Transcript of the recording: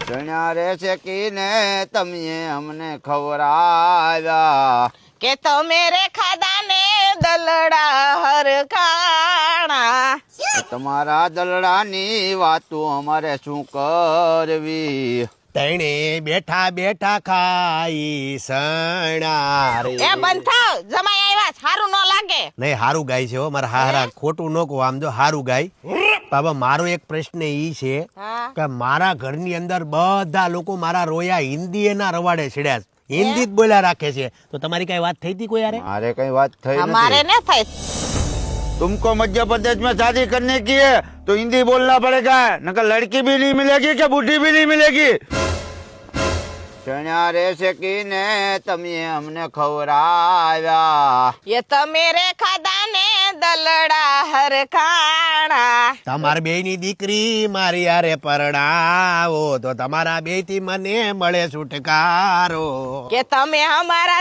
ચણ્યા રે શેકીને તમે અમને ખવરાવ્યા કે તમે રે ખાધા ને દલડા હરખાણા. તમારા દલડાની વાતો અમારે શું કરવી? તણે બેઠા બેઠા ખાઈ સણા રે. એ બંધ થાવ, જમાઈ આવ્યા, સારું ન લાગે. નહીં, હારું ગાય છે હો મારા હારા, ખોટું ન કહો, આમ જો હારું ગાય. બાબા મારો એક પ્રશ્ન ઈ છે હા. કે મારા ઘરની અંદર બધા લોકો મારા રોયા હિન્દી એના રવાડે છેડ્યા છે, હિન્દી જ બોલ્યા રાખે છે. તો તમારી કઈ વાત થઈ હતી કોઈ યારે? મારે કઈ વાત થઈ અમારે નથી. ન થાય. तुमको मध्य प्रदेश में शादी करने की है तो हिंदी बोलना पड़ेगा, नकर लड़की भी नहीं मिलेगी कि बूढ़ी भी नहीं मिलेगी. चण्या रे શેકીને તમે અમને ખવરાવ્યા એ તમે રે ખાધા ને દલડા હરખાણા. તમાર બે ની દીકરી મારી યારે પરણાવો તો તમારા બે થી મને મળે છુટકારો. કે તમે અમારા